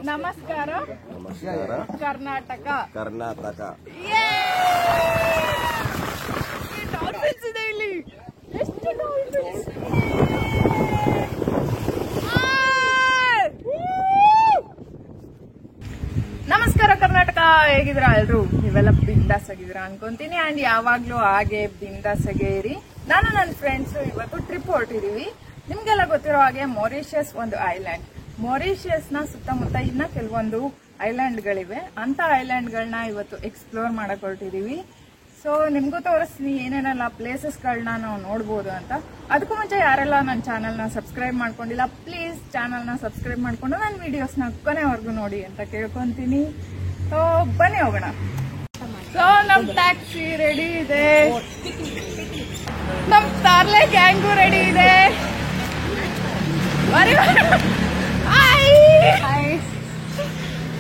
ನಮಸ್ಕಾರ ನಮಸ್ಕಾರ ಕರ್ನಾಟಕ ಕರ್ನಾಟಕ. ಡಾಲ್ಫಿನ್ಸ್ ಇದೆ ಇಲ್ಲಿ. ಎಷ್ಟು ಡಾಲ್ಫಿನ್ಸ್! ನಮಸ್ಕಾರ ಕರ್ನಾಟಕ, ಹೇಗಿದ್ರ ಎಲ್ರು? ನೀವೆಲ್ಲ ಬಿಂದಾಸ್ ಆಗಿದ್ರ ಅನ್ಕೊಂತೀನಿ. ಅಂಡ್ ಯಾವಾಗ್ಲೂ ಹಾಗೆ ಬಿಂದಾಸ್ ಆಗೇ ಇರಿ. ನಾನು ನನ್ನ ಫ್ರೆಂಡ್ಸ್ ಇವತ್ತು ಟ್ರಿಪ್ ಹೊರಟಿದೀವಿ. ನಿಮ್ಗೆಲ್ಲ ಗೊತ್ತಿರೋ ಹಾಗೆ ಮಾರಿಷಿಯಸ್ ಒಂದು ಐಲ್ಯಾಂಡ್. ಮಾರಿಷಿಯಸ್ ನ ಸುತ್ತಮುತ್ತ ಇನ್ನ ಕೆಲವೊಂದು ಐಲ್ಯಾಂಡ್ ಗಳಿವೆ. ಅಂತ ಐಲ್ಯಾಂಡ್ ಗಳನ್ನ ಇವತ್ತು ಎಕ್ಸ್ಪ್ಲೋರ್ ಮಾಡಕ್ ಹೊರಟಿದೀವಿ. ಸೊ ನಿಮ್ಗೂ ತೋರಿಸ್ತೀನಿ ಏನೇನೆಲ್ಲ ಪ್ಲೇಸಸ್ ಗಳನ್ನ ನಾವು ನೋಡ್ಬೋದು ಅಂತ. ಅದಕ್ಕೂ ಮುಂಚೆ ಯಾರೆಲ್ಲ ನನ್ನ ಚಾನಲ್ ನ ಸಬ್ಸ್ಕ್ರೈಬ್ ಮಾಡ್ಕೊಂಡಿಲ್ಲ, ಪ್ಲೀಸ್ ಚಾನಲ್ ನ ಸಬ್ಸ್ಕ್ರೈಬ್ ಮಾಡ್ಕೊಂಡು ನನ್ನ ವಿಡಿಯೋಸ್ ನ ಕೊನೆವರೆಗೂ ನೋಡಿ ಅಂತ ಕೇಳ್ಕೊಂತೀನಿ. ಸೊ ಬನ್ನಿ ಹೋಗೋಣ. ಸೊ ನಮ್ ಟ್ಯಾಕ್ಸಿ ರೆಡಿ ಇದೆ, ನಮ್ ಸ್ಟಾರ್ಲೆ ಗ್ಯಾಂಗು ರೆಡಿ ಇದೆ.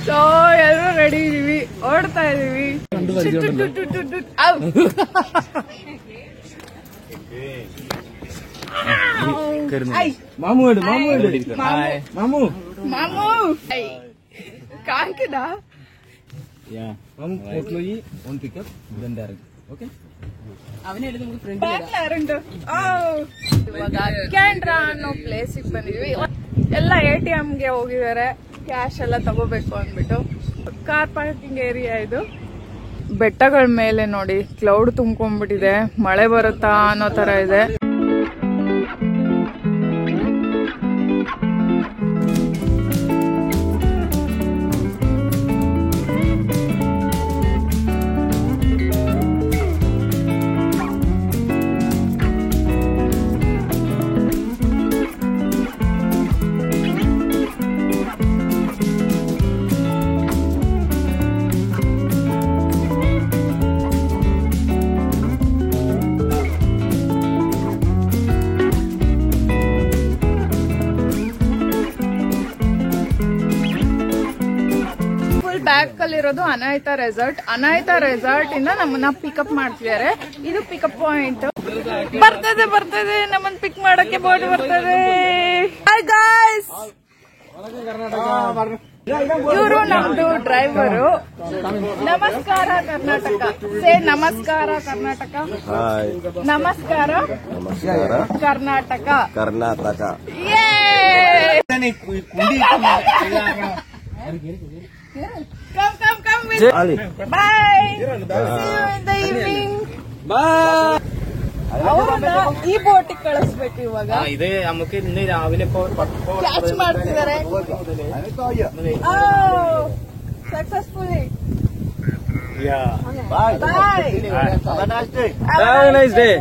ಸೊ ಎಲ್ಲರೂ ರೆಡಿ ಇದೀವಿ, ಓಡ್ತಾ ಇದೀವಿ. ಮಾಮು ಮಾಮು ಮಾಮು ಕಾಂಕಿದ ಇವಾಗ ಕ್ಯಾಂಡ್ರಾ ಅನ್ನೋ ಪ್ಲೇಸಿಗೆ ಬಂದಿದ್ವಿ. ಎಲ್ಲ ATM ಗೆ ಹೋಗಿದ್ದಾರೆ, ಕ್ಯಾಶ್ ಎಲ್ಲ ತಗೋಬೇಕು ಅಂದ್ಬಿಟ್ಟು. ಕಾರ್ ಪಾರ್ಕಿಂಗ್ ಏರಿಯಾ ಇದು. ಬೆಟ್ಟಗಳ ಮೇಲೆ ನೋಡಿ ಕ್ಲೌಡ್ ತುಂಬ್ಕೊಂಡ್ಬಿಟ್ಟಿದೆ, ಮಳೆ ಬರುತ್ತಾ ಅನ್ನೋ ತರ ಇದೆ. ಬ್ಯಾಕ್ ಅಲ್ಲಿ ಇರೋದು ಅನಾಯಿತಾ ರೆಸಾರ್ಟ್. ಅನಾಯಿತಾ ರೆಸಾರ್ಟ್ ಇಂದ ನಮ್ಮನ್ನ ಪಿಕಪ್ ಮಾಡ್ತಿದ್ದಾರೆ. ಇದು ಪಿಕಪ್ ಪಾಯಿಂಟ್. ಬರ್ತದೆ ನಮ್ಮನ್ನ ಪಿಕ್ ಮಾಡಕ್ಕೆ ಬೋಟ್ ಬರ್ತದೆ. ಹಾಯ್ ಗಾಯ್ಸ್, ಇವರು ನಮ್ದು ಡ್ರೈವರು. ನಮಸ್ಕಾರ ಕರ್ನಾಟಕ, ಸೇ ನಮಸ್ಕಾರ ಕರ್ನಾಟಕ. ನಮಸ್ಕಾರ ನಮಸ್ಕಾರ Karnataka. Karnataka. Come with Ali. Bye. See you in the evening. ಅವ್ರನ್ನ ಈ ಬೋಟಿಗೆ ಕಳಿಸ್ಬೇಕು ಇವಾಗ. ಇದೇ ನಮಗೆ ಇನ್ನು ರಾವಿಲೆ ಕ್ಯಾಚ್ ಮಾಡ್ತಿದ್ದಾರೆ. Successfully. Bye. Bye. Have a nice day. Have a nice day.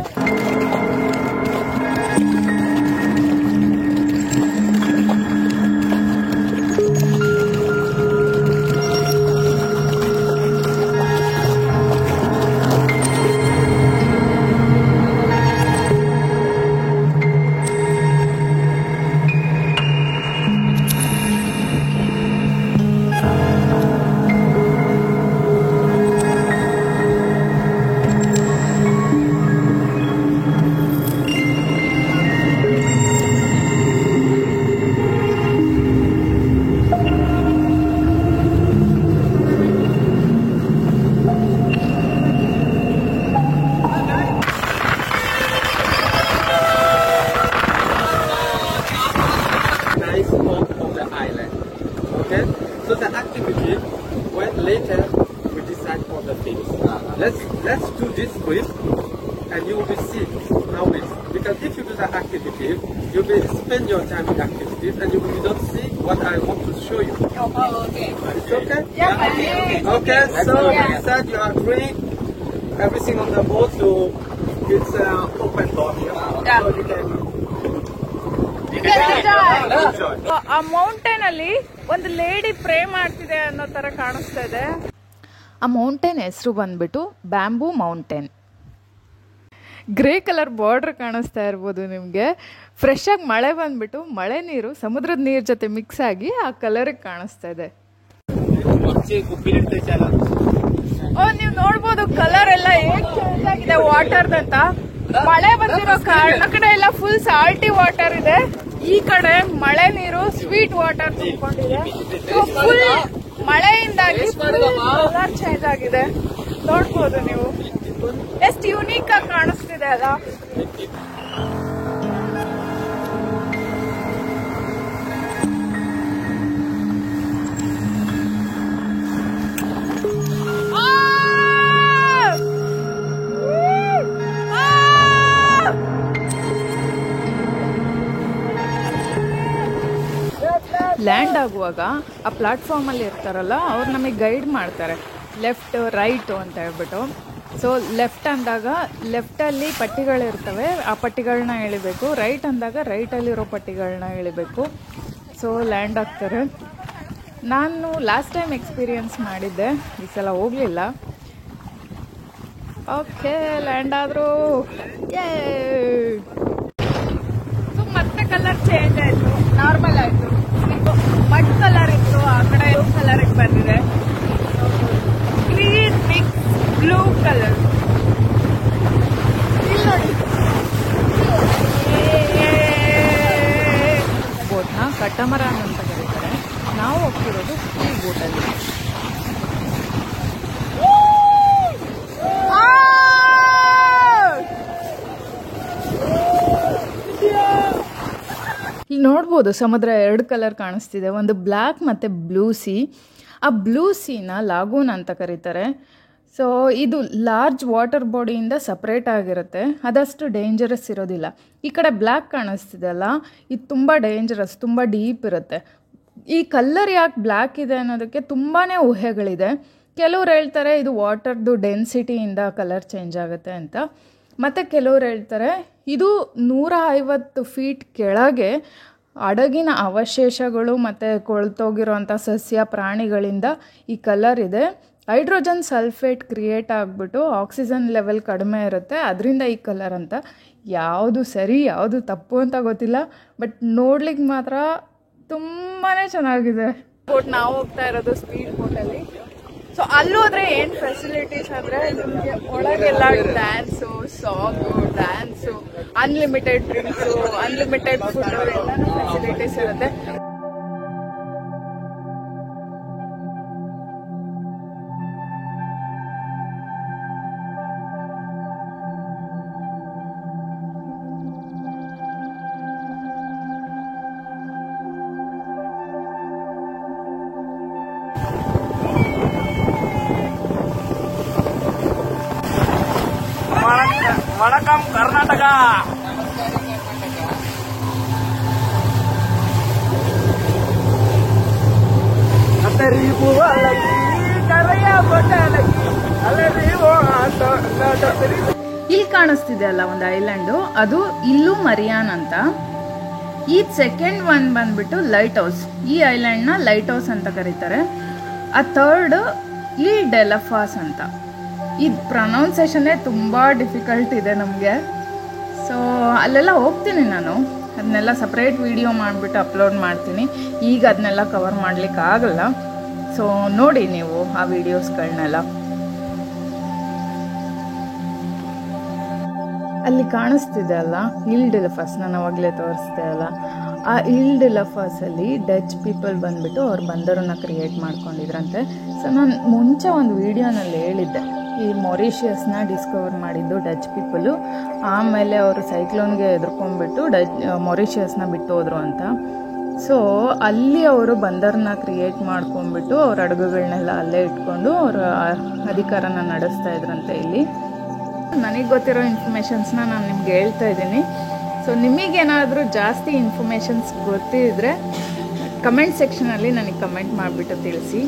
So the activity, when later we decide for the things. Let's do this quiz, and you will see how it is. Because if you do the activity, you will spend your time in activities, and you will not see what I want to show you. Oh, okay. It's okay? Yeah. Okay. So we decide you are free. Everything on the boat, so it's open door here. Yeah. So you can. ಆ mountain ಅಲ್ಲಿ ಒಂದು lady pray ಮಾಡ್ತಿದೆ ಅನ್ನೋ ತರ ಕಾಣಿಸ್ತಾ ಇದೆ. ಆ mountain ಹೆಸರು ಬಂದ್ಬಿಟ್ಟು bamboo mountain. Grey colour border ಕಾಣಿಸ್ತಾ ಇರ್ಬೋದು ನಿಮ್ಗೆ. ಫ್ರೆಶ್ ಆಗಿ ಮಳೆ ಬಂದ್ಬಿಟ್ಟು ಮಳೆ ನೀರು ಸಮುದ್ರದ ನೀರ್ ಜೊತೆ ಮಿಕ್ಸ್ ಆಗಿ ಆ ಕಲರ್ ಕಾಣಿಸ್ತಾ ಇದೆ. ನೀವು ನೋಡ್ಬೋದು ಕಲರ್ ಎಲ್ಲ ಹೇಗ್ ಚೇಂಜ್ ಆಗಿದೆ ವಾಟರ್ದಂತ. ಮಳೆ ಬಂದಿರೋ ಕಾರಣ ಕಡೆ ಎಲ್ಲ ಫುಲ್ ಸಾಲ್ಟಿ ವಾಟರ್ ಇದೆ. ಈ ಕಡೆ ಮಳೆ ನೀರು ಸ್ವೀಟ್ ವಾಟರ್ ತುಂಬಿಕೊಂಡಿದೆ. ಫುಲ್ ಮಳೆಯಿಂದಾಗಿ ಕಲರ್ ಚೇಂಜ್ ಆಗಿದೆ. ನೋಡ್ಬೋದು ನೀವು ಎಷ್ಟು ಯುನೀಕ್ ಆಗಿ ಕಾಣಿಸ್ತಿದೆ ಅಲ್ಲ. ಲ್ಯಾಂಡ್ ಆಗುವಾಗ ಆ ಪ್ಲಾಟ್ಫಾರ್ಮ್ ಅಲ್ಲಿ ಇರ್ತಾರಲ್ಲ, ಅವ್ರು ನಮಗೆ ಗೈಡ್ ಮಾಡ್ತಾರೆ ಲೆಫ್ಟ್ ರೈಟ್ ಅಂತ ಹೇಳ್ಬಿಟ್ಟು. ಸೊ ಲೆಫ್ಟ್ ಅಂದಾಗ ಲೆಫ್ಟಲ್ಲಿ ಪಟ್ಟಿಗಳಿರ್ತವೆ, ಆ ಪಟ್ಟಿಗಳನ್ನ ಎಳಿಬೇಕು. ರೈಟ್ ಅಂದಾಗ ರೈಟಲ್ಲಿರೋ ಪಟ್ಟಿಗಳನ್ನ ಎಳಿಬೇಕು. ಸೊ ಲ್ಯಾಂಡ್ ಆಗ್ತಾರೆ. ನಾನು ಲಾಸ್ಟ್ ಟೈಮ್ ಎಕ್ಸ್ಪೀರಿಯನ್ಸ್ ಮಾಡಿದ್ದೆ, ಈ ಸಲ ಹೋಗಲಿಲ್ಲ. ಓಕೆ, ಲ್ಯಾಂಡ್ ಆದರೂ ಸೊ ಮತ್ತೆ ಕಲರ್ ಚೇಂಜ್ ಆಯಿತು, ನಾರ್ಮಲ್ ಆಯಿತು. ಮಡ್ ಕಲರ್ ಇತ್ತು, ಆ ಕಡೆ ಕಲರ್ಗೆ ಬಂದಿದೆ. Green mix blue colour. ಇಲ್ಲಿ ನೋಡಿ, ಬೋಟ್ನ ಕಟ್ಟಮರಾನ್ ಅಂತ ಕರೀತಾರೆ. ನಾವು ಹೋಗ್ತಿರೋದು ಈ ಬೋಟಲ್ಲಿ. ಇಲ್ಲಿ ನೋಡ್ಬೋದು ಸಮುದ್ರ 2 ಕಲರ್ ಕಾಣಿಸ್ತಿದೆ, ಒಂದು ಬ್ಲ್ಯಾಕ್ ಮತ್ತು ಬ್ಲೂ ಸಿ. ಆ ಬ್ಲೂ ಸೀನ ಲಾಗೂನ್ ಅಂತ ಕರೀತಾರೆ. ಸೊ ಇದು ಲಾರ್ಜ್ ವಾಟರ್ ಬಾಡಿಯಿಂದ ಸಪ್ರೇಟ್ ಆಗಿರುತ್ತೆ, ಅದಷ್ಟು ಡೇಂಜರಸ್ ಇರೋದಿಲ್ಲ. ಈ ಕಡೆ ಬ್ಲ್ಯಾಕ್ ಕಾಣಿಸ್ತಿದೆಯಲ್ಲ, ಇದು ತುಂಬ ಡೇಂಜರಸ್, ತುಂಬ ಡೀಪ್ ಇರುತ್ತೆ. ಈ ಕಲರ್ ಯಾಕೆ ಬ್ಲ್ಯಾಕ್ ಇದೆ ಅನ್ನೋದಕ್ಕೆ ತುಂಬಾ ಊಹೆಗಳಿದೆ. ಕೆಲವ್ರು ಹೇಳ್ತಾರೆ ಇದು ವಾಟರ್ದು ಡೆನ್ಸಿಟಿಯಿಂದ ಕಲರ್ ಚೇಂಜ್ ಆಗುತ್ತೆ ಅಂತ. ಮತ್ತು ಕೆಲವ್ರು ಹೇಳ್ತಾರೆ ಇದು 150 ಫೀಟ್ ಕೆಳಗೆ ಹಡಗಿನ ಅವಶೇಷಗಳು ಮತ್ತು ಕೊಳ್ತೋಗಿರೋಂಥ ಸಸ್ಯ ಪ್ರಾಣಿಗಳಿಂದ ಈ ಕಲರ್ ಇದೆ. ಹೈಡ್ರೋಜನ್ ಸಲ್ಫೇಟ್ ಕ್ರಿಯೇಟ್ ಆಗಿಬಿಟ್ಟು ಆಕ್ಸಿಜನ್ ಲೆವೆಲ್ ಕಡಿಮೆ ಇರುತ್ತೆ, ಅದರಿಂದ ಈ ಕಲರ್ ಅಂತ. ಯಾವುದು ಸರಿ ಯಾವುದು ತಪ್ಪು ಅಂತ ಗೊತ್ತಿಲ್ಲ, ಬಟ್ ನೋಡ್ಲಿಕ್ಕೆ ಮಾತ್ರ ತುಂಬಾ ಚೆನ್ನಾಗಿದೆ. ಬೋಟ್ ನಾವು ಹೋಗ್ತಾ ಇರೋದು ಸ್ಪೀಡ್ ಬೋಟಲ್ಲಿ. ಸೊ ಅಲ್ಲೋದ್ರೆ ಏನು ಫೆಸಿಲಿಟೀಸ್ ಅಂದರೆ ನಿಮಗೆ ಒಳಗೆಲ್ಲ dance, song, dance, unlimited drinks, unlimited food, ಎಲ್ಲನೂ ಫೆಸಿಲಿಟೀಸ್ ಇರುತ್ತೆ. ವಣಕಂ ಕರ್ನಾಟಕ. ಇಲ್ಲಿ ಕಾಣಿಸ್ತಿದೆ ಅಲ್ಲ ಒಂದು ಐಲ್ಯಾಂಡು, ಅದು ಇಲ್ಲೂ ಮರಿಯಾನ್ ಅಂತ. ಈ ಸೆಕೆಂಡ್ ಒನ್ ಬಂದ್ಬಿಟ್ಟು ಲೈಟ್ ಹೌಸ್. ಈ ಐಲ್ಯಾಂಡ್ನ ಲೈಟ್ ಹೌಸ್ ಅಂತ ಕರೀತಾರೆ. ಆ ಥರ್ಡ್ ಇಲ್ ಡೆಲಫಾಸ್ ಅಂತ. ಇದು ಪ್ರೊನೌನ್ಸೇಷನ್ನೇ ತುಂಬ ಡಿಫಿಕಲ್ಟ್ ಇದೆ ನಮಗೆ. ಸೊ ಅಲ್ಲೆಲ್ಲ ಹೋಗ್ತೀನಿ ನಾನು, ಅದನ್ನೆಲ್ಲ ಸಪ್ರೇಟ್ ವಿಡಿಯೋ ಮಾಡಿಬಿಟ್ಟು ಅಪ್ಲೋಡ್ ಮಾಡ್ತೀನಿ. ಈಗ ಅದನ್ನೆಲ್ಲ ಕವರ್ ಮಾಡಲಿಕ್ಕಾಗಲ್ಲ. ಸೊ ನೋಡಿ ನೀವು ಆ ವಿಡಿಯೋಸ್ಗಳನ್ನೆಲ್ಲ. ಅಲ್ಲಿ ಕಾಣಿಸ್ತಿದೆ ಅಲ್ಲ ಇಲ್ ಡೆಲಫಾಸ್, ನಾನು ಅವಾಗಲೇ ತೋರಿಸ್ದೆ ಅಲ್ಲ, ಆ ಇಲ್ ಡೆಲಫಾಸಲ್ಲಿ ಡಚ್ ಪೀಪಲ್ ಬಂದುಬಿಟ್ಟು ಅವ್ರು ಬಂದರನ್ನು ಕ್ರಿಯೇಟ್ ಮಾಡ್ಕೊಂಡಿದ್ರಂತೆ. ಸೊ ನಾನು ಮುಂಚೆ ಒಂದು ವಿಡಿಯೋನಲ್ಲಿ ಹೇಳಿದ್ದೆ, ಈ ಮೊರಿಷಿಯಸ್ನ ಡಿಸ್ಕವರ್ ಮಾಡಿದ್ದು ಡಚ್ ಪೀಪಲು, ಆಮೇಲೆ ಅವರು ಸೈಕ್ಲೋನ್ಗೆ ಎದುರ್ಕೊಂಡ್ಬಿಟ್ಟು ಮೊರಿಷಿಯಸ್ನ ಬಿಟ್ಟು ಹೋದ್ರು ಅಂತ. ಸೊ ಅಲ್ಲಿ ಅವರು ಬಂದರನ್ನ ಕ್ರಿಯೇಟ್ ಮಾಡ್ಕೊಂಡ್ಬಿಟ್ಟು ಅವ್ರ ಹಡಗುಗಳನ್ನೆಲ್ಲ ಅಲ್ಲೇ ಇಟ್ಕೊಂಡು ಅವರ ಅಧಿಕಾರನ ನಡೆಸ್ತಾ ಇದ್ರಂತೆ ಇಲ್ಲಿ. ನನಗೆ ಗೊತ್ತಿರೋ ಇನ್ಫಾರ್ಮೇಷನ್ಸ್ನ ನಾನು ನಿಮ್ಗೆ ಹೇಳ್ತಾ ಇದ್ದೀನಿ. ಸೊ ನಿಮಗೇನಾದರೂ ಜಾಸ್ತಿ ಇನ್ಫಾರ್ಮೇಷನ್ಸ್ ಗೊತ್ತಿದ್ರೆ ಕಮೆಂಟ್ ಸೆಕ್ಷನಲ್ಲಿ ನನಗೆ ಕಮೆಂಟ್ ಮಾಡಿಬಿಟ್ಟು ತಿಳಿಸಿ.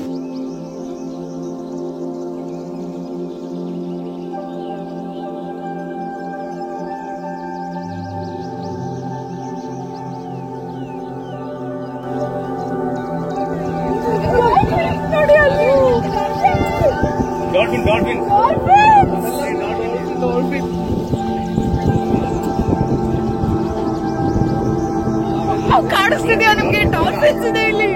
ಕಾಣಿಸ್ತಿದ್ಯಾ ನಿಮ್ಗೆ? ಡಾಲ್ಫಿನ್ಸ್ ಇದೆ ಇಲ್ಲಿ.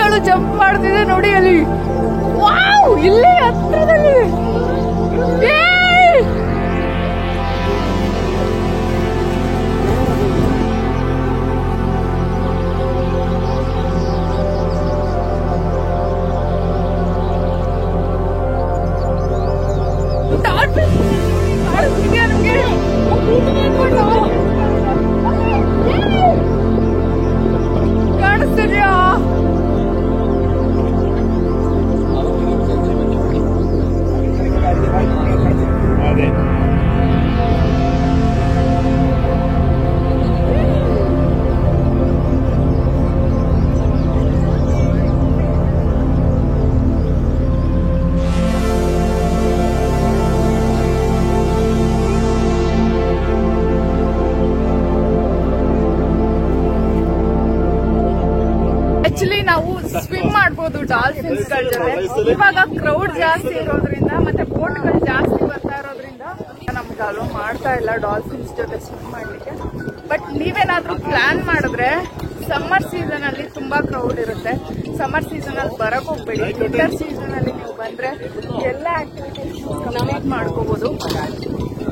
ಮೀನುಗಳು ಜಂಪ್ ಮಾಡ್ತಿದೆ ನೋಡಿ ಅಲ್ಲಿ. ವಾವ್, ಇಲ್ಲಿ ಹತ್ರದಲ್ಲಿ. ಕಾಣಿಸ್ತಿದ್ಯಾ? ಆಕ್ಚುಲಿ ನಾವು ಸ್ವಿಮ್ ಮಾಡ್ಬೋದು ಡಾಲ್ಫಿನ್ಸ್ ಗಳ ಜೊತೆ. ಇವಾಗ ಕ್ರೌಡ್ ಜಾಸ್ತಿ ಇರೋದ್ರಿಂದ ಮತ್ತೆ ಬೋಟ್ಗಳು ಜಾಸ್ತಿ ಬರ್ತಾ ಇರೋದ್ರಿಂದ ನಮ್ಗೆ ಅಲೋ ಮಾಡ್ತಾ ಇಲ್ಲ ಡಾಲ್ಫಿನ್ಸ್ ಜೊತೆ ಸ್ವಿಮ್ ಮಾಡ್ಲಿಕ್ಕೆ. ಬಟ್ ನೀವೇನಾದ್ರೂ ಪ್ಲಾನ್ ಮಾಡಿದ್ರೆ ಸಮ್ಮರ್ ಸೀಸನ್ ಅಲ್ಲಿ ತುಂಬಾ ಕ್ರೌಡ್ ಇರುತ್ತೆ. ಸಮ್ಮರ್ ಸೀಸನ್ ಅಲ್ಲಿ ಬರಕ್ ಹೋಗ್ಬೇಡಿ. ವಿಂಟರ್ ಸೀಸನ್ ಅಲ್ಲಿ ನೀವು ಬಂದ್ರೆ ಎಲ್ಲ ಆಕ್ಟಿವಿಟೀಸ್ ಕಂಪ್ಲೀಟ್ ಮಾಡ್ಕೋಬಹುದು.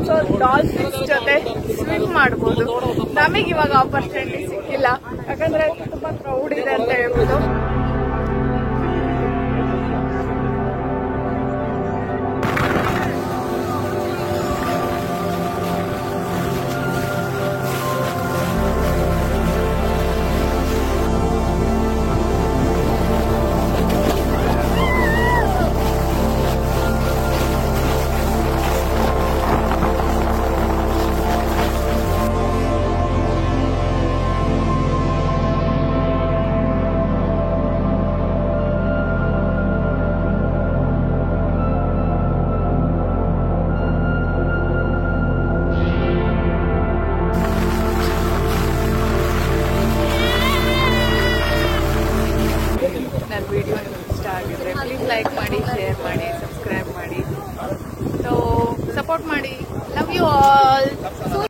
ಸೊ ಡಾಲ್ಫಿನ್ಸ್ ಜೊತೆ ಸ್ವಿಮ್ ಮಾಡ್ಬೋದು. ನಮಗೆ ಇವಾಗ ಆಪರ್ಚುನಿಟಿ ಸಿಕ್ಕಿಲ್ಲ, ಯಾಕಂದ್ರೆ ತುಂಬಾ ಕ್ರೌಡ್ ಇದೆ ಅಂತ ಹೇಳ್ಬೋದು. ನನ್ನ ವಿಡಿಯೋ ನಿಮ್ಗೆ ಇಷ್ಟ ಆಗಿದ್ರೆ ಪ್ಲೀಸ್ ಲೈಕ್ ಮಾಡಿ, ಶೇರ್ ಮಾಡಿ, ಸಬ್ಸ್ಕ್ರೈಬ್ ಮಾಡಿ. ಸೊ ಸಪೋರ್ಟ್ ಮಾಡಿ. Love you all.